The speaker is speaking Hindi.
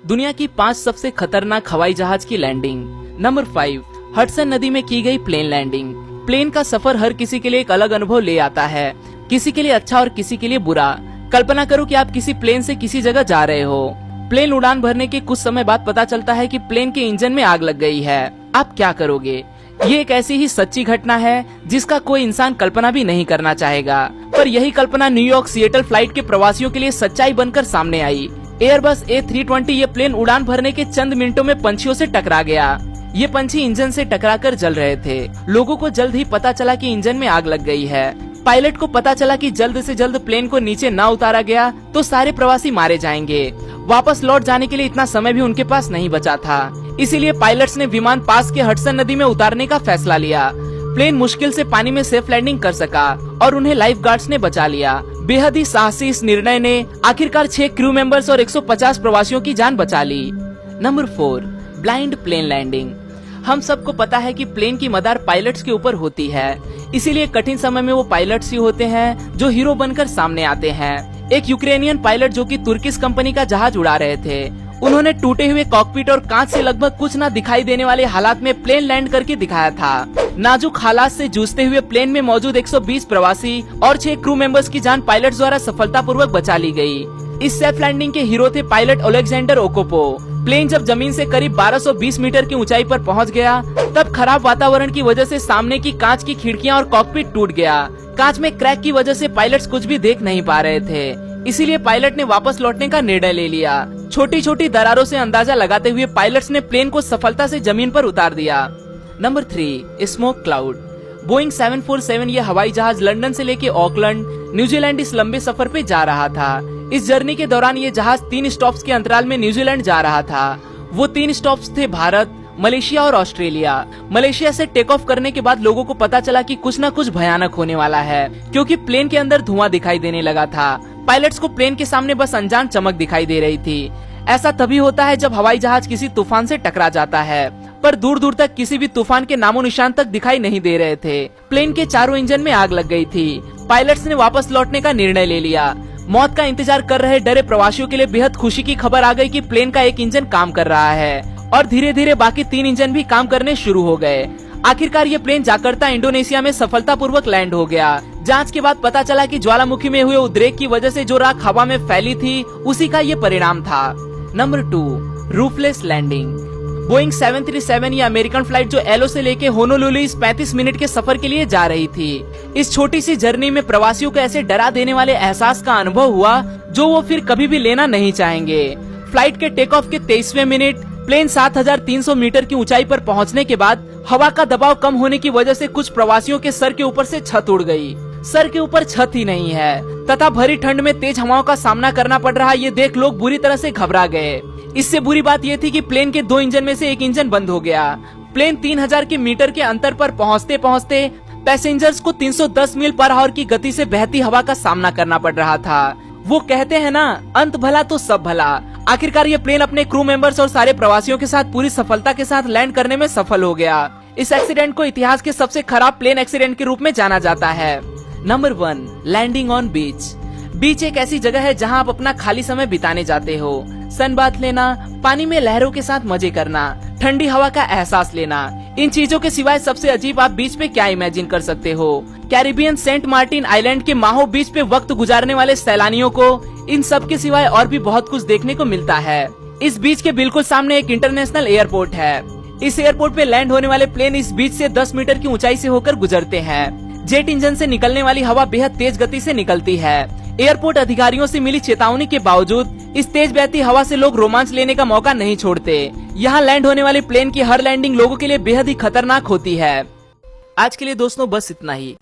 दुनिया की 5 सबसे खतरनाक हवाई जहाज की लैंडिंग। नंबर 5, हडसन नदी में की गई प्लेन लैंडिंग। प्लेन का सफर हर किसी के लिए एक अलग अनुभव ले आता है, किसी के लिए अच्छा और किसी के लिए बुरा। कल्पना करो कि आप किसी प्लेन से किसी जगह जा रहे हो। प्लेन उड़ान भरने के कुछ समय बाद पता चलता है कि प्लेन के इंजन में आग लग गई है। आप क्या करोगे? ये एक ऐसी ही सच्ची घटना है जिसका कोई इंसान कल्पना भी नहीं करना चाहेगा, पर यही कल्पना न्यूयॉर्क सिएटल फ्लाइट के प्रवासियों के लिए सच्चाई बनकर सामने आई। एयरबस A320 ये प्लेन उड़ान भरने के चंद मिनटों में पंछियों से टकरा गया। ये पंछी इंजन से टकराकर जल रहे थे। लोगों को जल्द ही पता चला कि इंजन में आग लग गई है। पायलट को पता चला कि जल्द से जल्द प्लेन को नीचे ना उतारा गया तो सारे प्रवासी मारे जाएंगे। वापस लौट जाने के लिए इतना समय भी उनके पास नहीं बचा था, इसीलिए पायलट्स ने विमान पास के हडसन नदी में उतारने का फैसला लिया। प्लेन मुश्किल से पानी में सेफ लैंडिंग कर सका और उन्हें लाइफ गार्ड्स ने बचा लिया। बेहद ही साहसी इस निर्णय ने आखिरकार 6 क्रू मेंबर्स और 150 प्रवासियों की जान बचा ली। Number 4, blind plane landing. हम सबको पता है कि प्लेन की मदार पायलट्स के ऊपर होती है, इसीलिए कठिन समय में वो पायलट्स ही होते हैं जो हीरो बनकर सामने आते हैं। एक यूक्रेनियन पायलट जो कि तुर्किश कंपनी का जहाज उड़ा रहे थे, उन्होंने टूटे हुए कॉकपिट और कांच से लगभग कुछ न दिखाई देने वाले हालात में प्लेन लैंड करके दिखाया था। नाजुक हालात से जूझते हुए प्लेन में मौजूद 120 प्रवासी और 6 क्रू मेंबर्स की जान पायलट्स द्वारा सफलतापूर्वक बचा ली गई। इस सेफ लैंडिंग के हीरो थे पायलट ओलेक्जेंडर ओकोपो। प्लेन जब जमीन से करीब 1220 मीटर की ऊंचाई पर पहुंच गया, तब खराब वातावरण की वजह से सामने की कांच की खिड़कियां और कॉकपिट टूट गया। कांच में क्रैक की वजह से पायलट्स कुछ भी देख नहीं पा रहे थे, इसीलिए पायलट ने वापस लौटने का निर्णय ले लिया। छोटी छोटी दरारों से अंदाजा लगाते हुए पायलट्स ने प्लेन को सफलता से जमीन पर उतार दिया। Number 3, smoke cloud. बोइंग 747 यह हवाई जहाज लंदन से लेके ऑकलैंड, न्यूजीलैंड इस लंबे सफर पे जा रहा था। इस जर्नी के दौरान ये जहाज 3 स्टॉप्स के अंतराल में न्यूजीलैंड जा रहा था। वो 3 स्टॉप्स थे भारत, मलेशिया और ऑस्ट्रेलिया। मलेशिया से टेक ऑफ करने के बाद लोगों को पता चला कि कुछ न कुछ भयानक होने वाला है, क्योंकि प्लेन के अंदर धुआं दिखाई देने लगा था। पायलट्स को प्लेन के सामने बस अनजान चमक दिखाई दे रही थी। ऐसा तभी होता है जब हवाई जहाज किसी तूफान से टकरा जाता है, पर दूर दूर तक किसी भी तूफान के नामो निशान तक दिखाई नहीं दे रहे थे। प्लेन के चारों इंजन में आग लग गई थी। पायलट्स ने वापस लौटने का निर्णय ले लिया। मौत का इंतजार कर रहे डरे प्रवासियों के लिए बेहद खुशी की खबर आ गई कि प्लेन का एक इंजन काम कर रहा है और धीरे धीरे बाकी 3 इंजन भी काम करने शुरू हो गए। आखिरकार ये प्लेन जाकर्ता इंडोनेशिया में सफलतापूर्वक लैंड हो गया। जांच के बाद पता चला कि ज्वालामुखी में हुए उद्रेक की वजह से जो राख हवा में फैली थी, उसी का ये परिणाम था। Number 2, रूफलेस landing. बोइंग 737 ये अमेरिकन फ्लाइट जो एलो से लेके होनोलुलु इस 35 मिनट के सफर के लिए जा रही थी। इस छोटी सी जर्नी में प्रवासियों को ऐसे डरा देने वाले एहसास का अनुभव हुआ जो वो फिर कभी भी लेना नहीं चाहेंगे। फ्लाइट के टेक ऑफ के 23वें मिनट प्लेन 7300 मीटर की ऊंचाई पर पहुंचने के बाद हवा का दबाव कम होने की वजह से कुछ प्रवासियों के सर के ऊपर से छत उड़ गई। सर के ऊपर छत ही नहीं है तथा भरी ठंड में तेज हवाओं का सामना करना पड़ रहा, ये देख लोग बुरी तरह से घबरा गए। इससे बुरी बात ये थी कि प्लेन के 2 इंजन में से एक इंजन बंद हो गया। प्लेन 3000 के मीटर के अंतर पर पहुंचते पहुंचते पैसेंजर्स को 310 मील पर आवर की गति से बहती हवा का सामना करना पड़ रहा था। वो कहते हैं ना, अंत भला तो सब भला। आखिरकार ये प्लेन अपने क्रू मेंबर्स और सारे प्रवासियों के साथ पूरी सफलता के साथ लैंड करने में सफल हो गया। इस एक्सीडेंट को इतिहास के सबसे खराब प्लेन एक्सीडेंट के रूप में जाना जाता है। नंबर 1, लैंडिंग ऑन बीच। बीच एक ऐसी जगह है जहां आप अपना खाली समय बिताने जाते हो। सनबाथ लेना, पानी में लहरों के साथ मजे करना, ठंडी हवा का एहसास लेना। इन चीजों के सिवाय सबसे अजीब आप बीच पे क्या इमेजिन कर सकते हो? कैरिबियन सेंट मार्टिन आइलैंड के माहो बीच पे वक्त गुजारने वाले सैलानियों को इन सब के सिवाय और भी बहुत कुछ देखने को मिलता है। इस बीच के बिल्कुल सामने एक इंटरनेशनल एयरपोर्ट है। इस एयरपोर्ट पे लैंड होने वाले प्लेन इस बीच से 10 मीटर की ऊंचाई से होकर गुजरते हैं। जेट इंजन से निकलने वाली हवा बेहद तेज गति से निकलती है। एयरपोर्ट अधिकारियों से मिली चेतावनी के बावजूद इस तेज बहती हवा से लोग रोमांच लेने का मौका नहीं छोड़ते। यहाँ लैंड होने वाली प्लेन की हर लैंडिंग लोगों के लिए बेहद ही खतरनाक होती है। आज के लिए दोस्तों बस इतना ही।